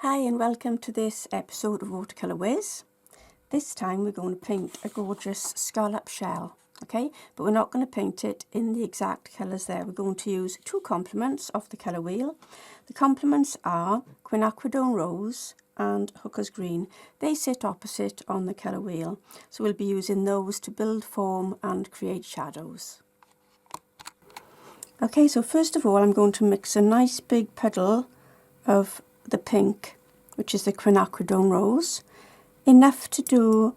Hi and welcome to this episode of Watercolour Whizz. This time we're going to paint a gorgeous scallop shell, okay? But we're not going to paint it in the exact colours there. We're going to use two complements off the colour wheel. The complements are quinacridone rose and hooker's green. They sit opposite on the colour wheel, so we'll be using those to build form and create shadows. Okay, so first of all I'm going to mix a nice big puddle of the pink, which is the quinacridone rose, enough to do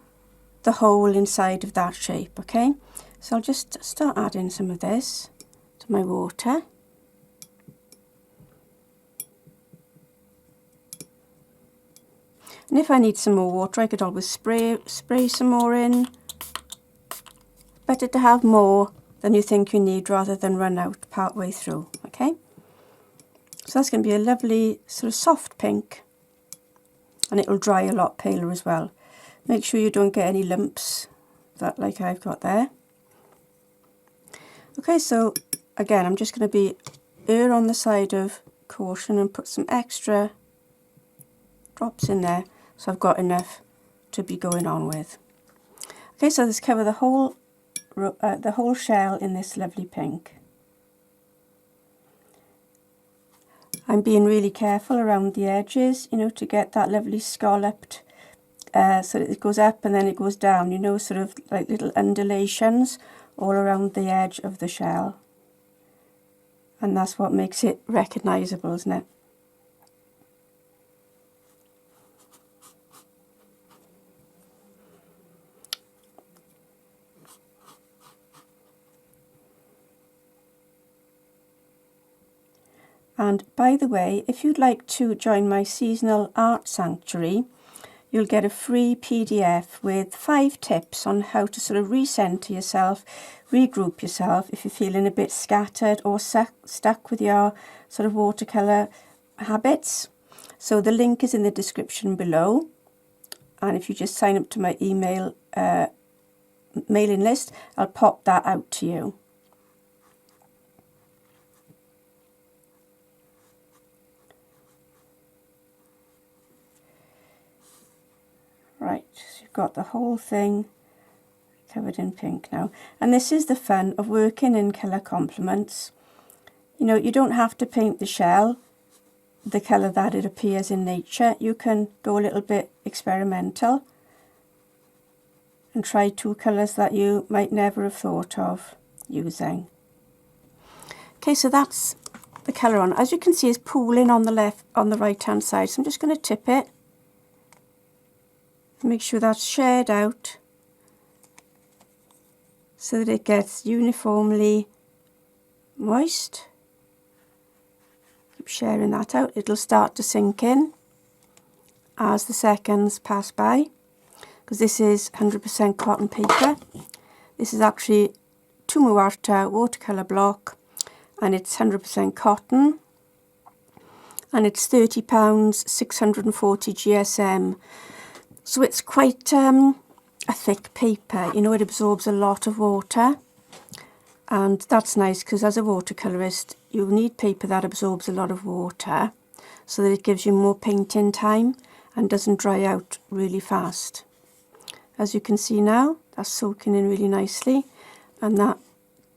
the hole inside of that shape, okay? So I'll just start adding some of this to my water. And if I need some more water, I could always spray some more in. Better to have more than you think you need rather than run out part way through, okay? So that's going to be a lovely sort of soft pink, and it'll dry a lot paler as well. Make sure you don't get any lumps that like I've got there. Okay, so again I'm just going to be err on the side of caution and put some extra drops in there so I've got enough to be going on with. Okay, so let's cover the whole shell in this lovely pink. I'm being really careful around the edges, you know, to get that lovely scalloped, so that it goes up and then it goes down, you know, sort of like little undulations all around the edge of the shell. And that's what makes it recognisable, isn't it? And by the way, if you'd like to join my seasonal art sanctuary, you'll get a free PDF with 5 tips on how to sort of recenter yourself, regroup yourself if you're feeling a bit scattered or stuck with your sort of watercolour habits. So the link is in the description below, and if you just sign up to my email mailing list, I'll pop that out to you. Right, so you've got the whole thing covered in pink now. And this is the fun of working in colour complements. You know, you don't have to paint the shell the colour that it appears in nature. You can go a little bit experimental and try two colours that you might never have thought of using. Okay, so that's the colour on. As you can see, it's pooling on the right hand side. So I'm just going to tip it. Make sure that's shared out so that it gets uniformly moist. Keep sharing that out. It'll start to sink in as the seconds pass by, because this is 100% cotton paper. This is actually Tumu watercolour block, and it's 100% cotton, and it's £30, 640 GSM. So it's quite a thick paper, you know, it absorbs a lot of water, and that's nice because as a watercolourist you need paper that absorbs a lot of water so that it gives you more painting time and doesn't dry out really fast. As you can see now, that's soaking in really nicely, and that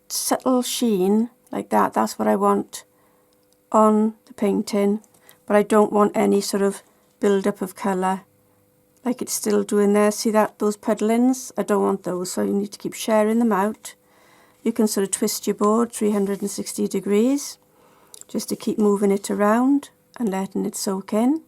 subtle sheen like that, that's what I want on the painting, but I don't want any sort of build-up of colour like it's still doing there. See that, those puddlings? I don't want those, so you need to keep sharing them out. You can sort of twist your board 360 degrees just to keep moving it around and letting it soak in.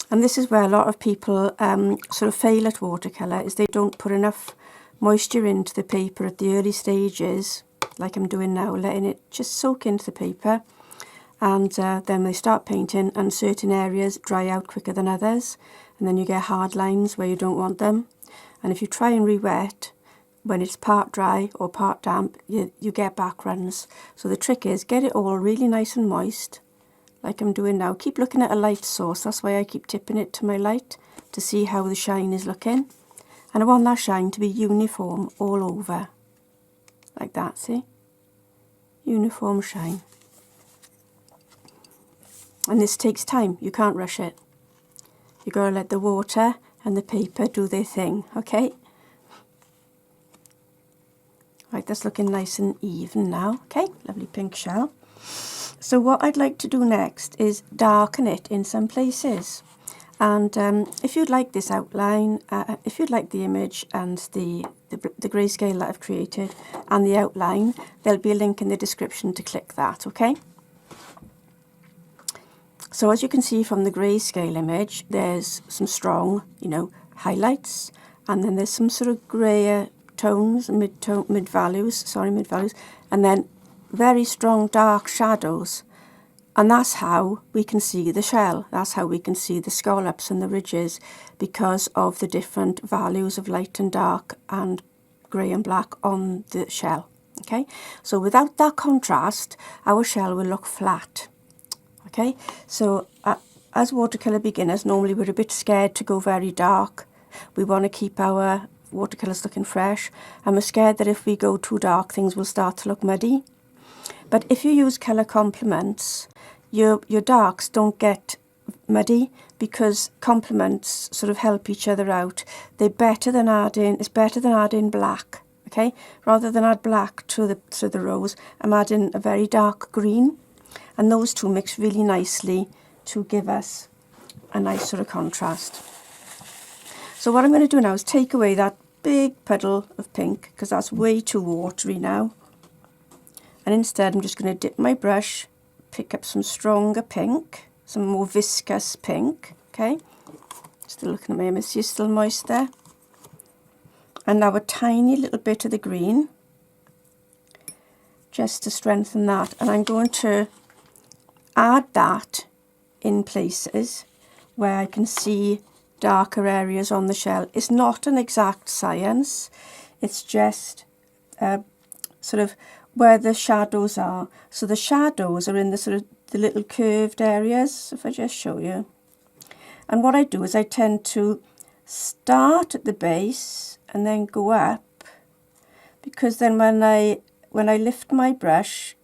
And this is where a lot of people sort of fail at watercolour, is they don't put enough moisture into the paper at the early stages, like I'm doing now, letting it just soak into the paper. And then they start painting and certain areas dry out quicker than others, and then you get hard lines where you don't want them. And if you try and re-wet when it's part dry or part damp, you get back runs. So the trick is get it all really nice and moist like I'm doing now. Keep looking at a light source, that's why I keep tipping it to my light to see how the shine is looking. And I want that shine to be uniform all over, like that, see? Uniform shine. And this takes time, you can't rush it. You've got to let the water and the paper do their thing, okay? Right, that's looking nice and even now, okay? Lovely pink shell. So what I'd like to do next is darken it in some places. And if you'd like this outline, if you'd like the image and the grayscale that I've created and the outline, there'll be a link in the description to click that, okay? So as you can see from the grayscale image, there's some strong, you know, highlights, and then there's some sort of grayer tones, mid values, and then very strong dark shadows. And that's how we can see the shell. That's how we can see the scallops and the ridges, because of the different values of light and dark and grey and black on the shell. Okay, so without that contrast, our shell will look flat. Okay, so as watercolour beginners, normally we're a bit scared to go very dark. We want to keep our watercolours looking fresh, and we're scared that if we go too dark, things will start to look muddy. But if you use colour complements, your darks don't get muddy, because complements sort of help each other out. It's better than adding black, okay? Rather than add black to the rose, I'm adding a very dark green, and those two mix really nicely to give us a nice sort of contrast. So what I'm going to do now is take away that big puddle of pink, because that's way too watery now. And instead I'm just going to dip my brush, pick up some stronger pink, some more viscous pink, okay? Still looking at my image, you're still moist there. And now a tiny little bit of the green, just to strengthen that. And I'm going to add that in places where I can see darker areas on the shell. It's not an exact science, it's just sort of where the shadows are. So the shadows are in the sort of the little curved areas, if I just show you. And what I do is I tend to start at the base and then go up, because then when I lift my brush,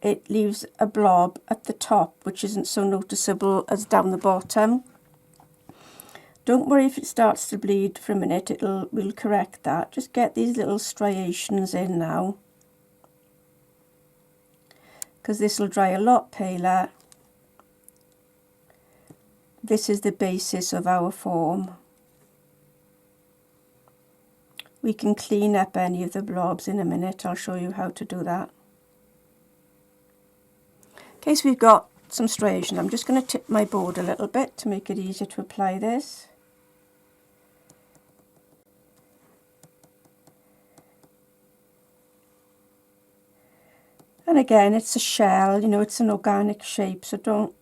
it leaves a blob at the top, which isn't so noticeable as down the bottom. Don't worry if it starts to bleed for a minute, we'll correct that. Just get these little striations in now, because this will dry a lot paler. This is the basis of our form. We can clean up any of the blobs in a minute. I'll show you how to do that. Okay, so we've got some striation. I'm just going to tip my board a little bit to make it easier to apply this. And again, it's a shell, you know, it's an organic shape, so don't,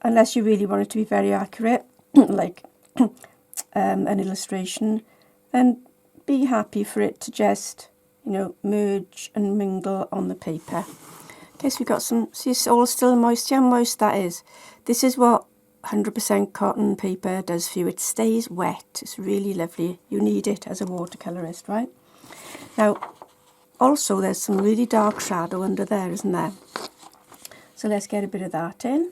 unless you really want it to be very accurate, like an illustration, then be happy for it to just, you know, merge and mingle on the paper. Okay, so we've got some, see, it's all still moist. See how moist that is? This is what 100% cotton paper does for you. It stays wet. It's really lovely. You need it as a watercolourist, right? Now, also there's some really dark shadow under there, isn't there? So let's get a bit of that in.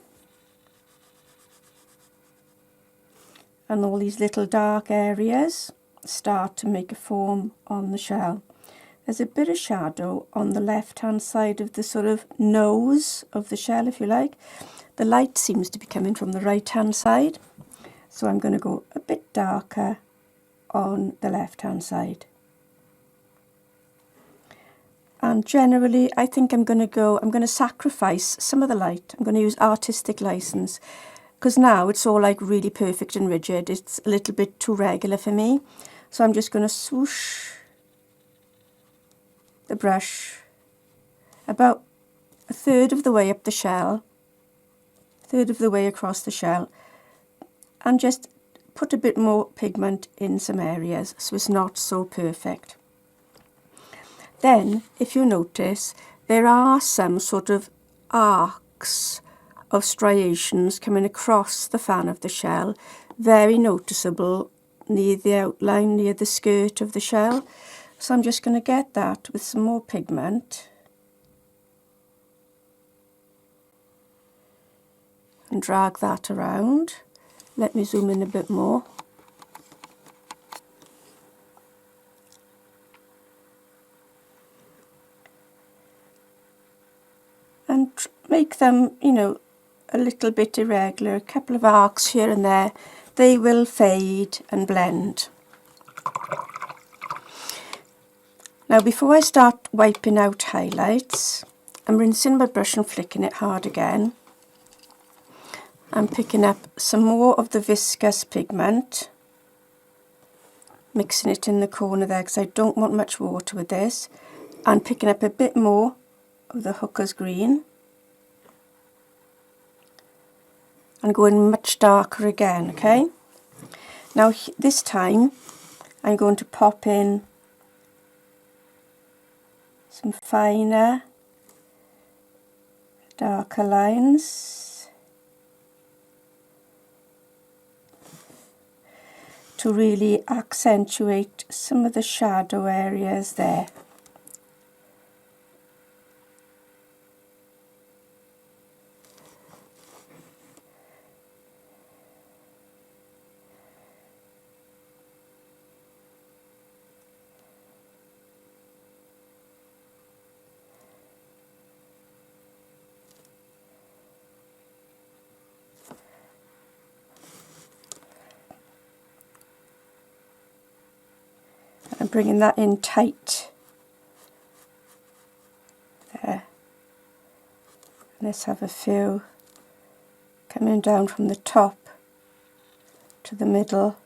And all these little dark areas start to make a form on the shell. There's a bit of shadow on the left-hand side of the sort of nose of the shell, if you like. The light seems to be coming from the right-hand side, so I'm going to go a bit darker on the left-hand side. And generally, I think I'm going to sacrifice some of the light. I'm going to use artistic license, because now it's all like really perfect and rigid. It's a little bit too regular for me. So I'm just going to swoosh the brush about a third of the way up the shell, third of the way across the shell, and just put a bit more pigment in some areas so it's not so perfect. Then, if you notice, there are some sort of arcs of striations coming across the fan of the shell, very noticeable near the outline, near the skirt of the shell. So I'm just going to get that with some more pigment. and drag that around. Let me zoom in a bit more. And make them, you know, a little bit irregular, a couple of arcs here and there. They will fade and blend. Now before I start wiping out highlights, I'm rinsing my brush and flicking it hard again. I'm picking up some more of the viscous pigment, mixing it in the corner there because I don't want much water with this, and picking up a bit more of the Hooker's green and going much darker again, okay? Now this time I'm going to pop in some finer, darker lines to really accentuate some of the shadow areas there. I'm bringing that in tight there. And let's have a few coming down from the top to the middle.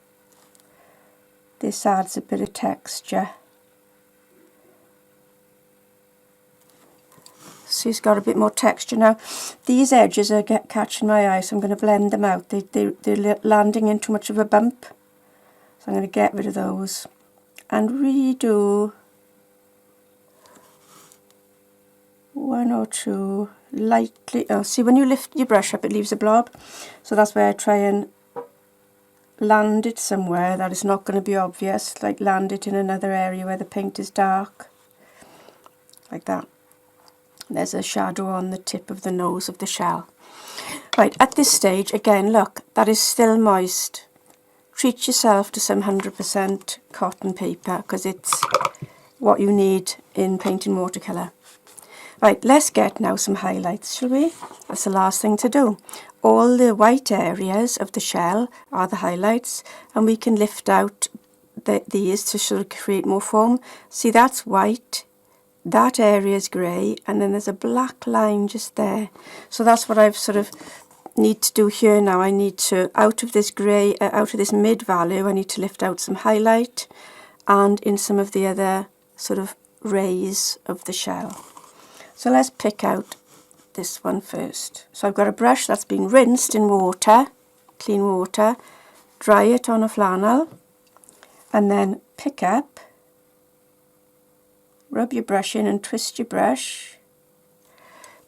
This adds a bit of texture. So it's got a bit more texture now. These edges are catching my eye, so I'm going to blend them out. They're landing in too much of a bump, so I'm going to get rid of those and redo one or two lightly. Oh, see, when you lift your brush up it leaves a blob, so that's why I try and land it somewhere that is not going to be obvious, like land it in another area where the paint is dark, like that. There's a shadow on the tip of the nose of the shell. Right, at this stage, again, look, that is still moist. Treat yourself to some 100% cotton paper because it's what you need in painting watercolour. Right, let's get now some highlights, shall we? That's the last thing to do. All the white areas of the shell are the highlights, and we can lift out these to sort of create more foam. See, that's white. That area is grey, and then there's a black line just there. So that's what I've sort of need to do here now. I need to, out of this grey, out of this mid value, I need to lift out some highlight and in some of the other sort of rays of the shell. So let's pick out this one first. So I've got a brush that's been rinsed in water, clean water, dry it on a flannel, and then pick up, rub your brush in and twist your brush,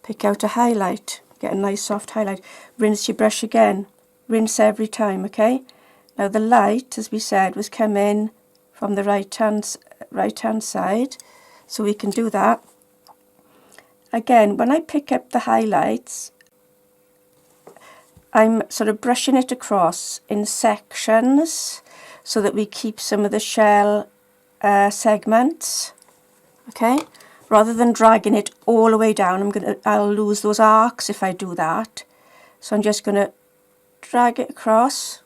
pick out a highlight, get a nice soft highlight, rinse your brush again, rinse every time, okay? Now the light, as we said, was coming from the right hand side, so we can do that. Again, when I pick up the highlights, I'm sort of brushing it across in sections so that we keep some of the shell segments, okay? Rather than dragging it all the way down, I'll lose those arcs if I do that. So I'm just going to drag it across,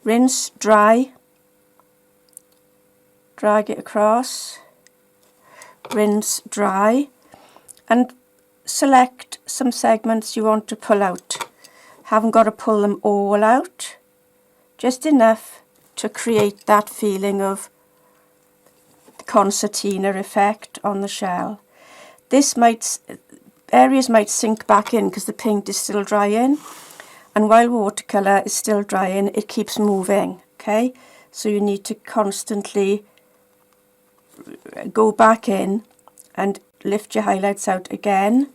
rinse, dry, drag it across, rinse, dry, and select some segments you want to pull out. Haven't got to pull them all out, just enough to create that feeling of the concertina effect on the shell. Areas might sink back in because the paint is still drying, and while watercolour is still drying, it keeps moving, okay? So you need to constantly go back in and lift your highlights out again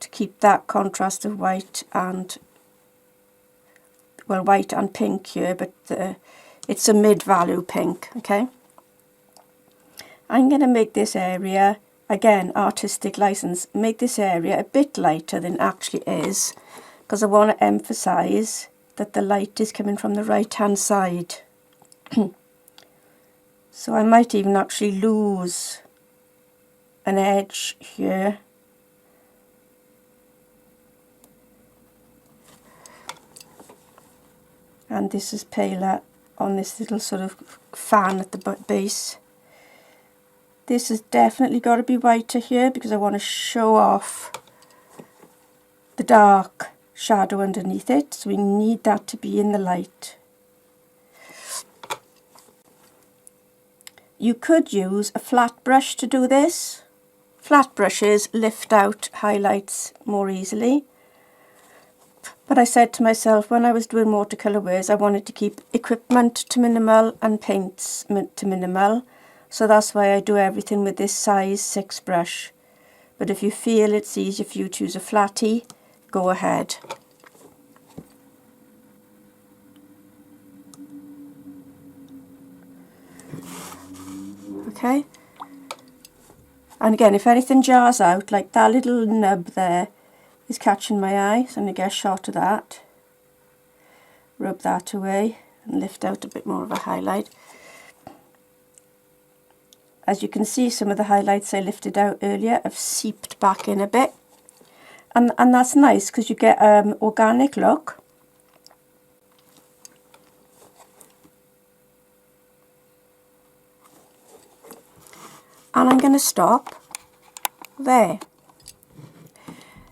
to keep that contrast of white and, well, white and pink here, but it's a mid-value pink, okay? I'm going to make this area again, artistic license, make this area a bit lighter than it actually is, because I want to emphasise that the light is coming from the right hand side. So I might even actually lose an edge here. And this is paler on this little sort of fan at the base. This has definitely got to be whiter here because I want to show off the dark shadow underneath it. So we need that to be in the light. You could use a flat brush to do this. Flat brushes lift out highlights more easily. But I said to myself, when I was doing Watercolour Whizz, I wanted to keep equipment to minimal and paints to minimal. So that's why I do everything with this size 6 brush. But if you feel it's easier for you to use a flatty, go ahead. Okay. And again, if anything jars out, like that little nub there, is catching my eye, so I'm going to get a shot of that. Rub that away and lift out a bit more of a highlight. As you can see, some of the highlights I lifted out earlier have seeped back in a bit. And that's nice because you get an organic look. And I'm going to stop there.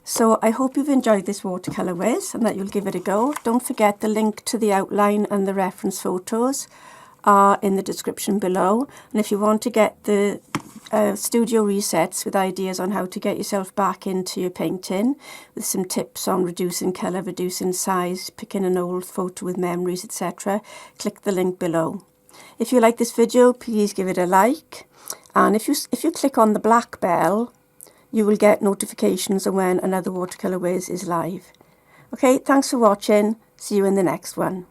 So I hope you've enjoyed this Watercolour Whizz and that you'll give it a go. Don't forget the link to the outline and the reference photos are in the description below. And if you want to get the studio resets with ideas on how to get yourself back into your painting, with some tips on reducing colour, reducing size, picking an old photo with memories, etc., click the link below. If you like this video, please give it a like. And if you click on the black bell, you will get notifications of when another Watercolour Whizz is live. Okay, thanks for watching. See you in the next one.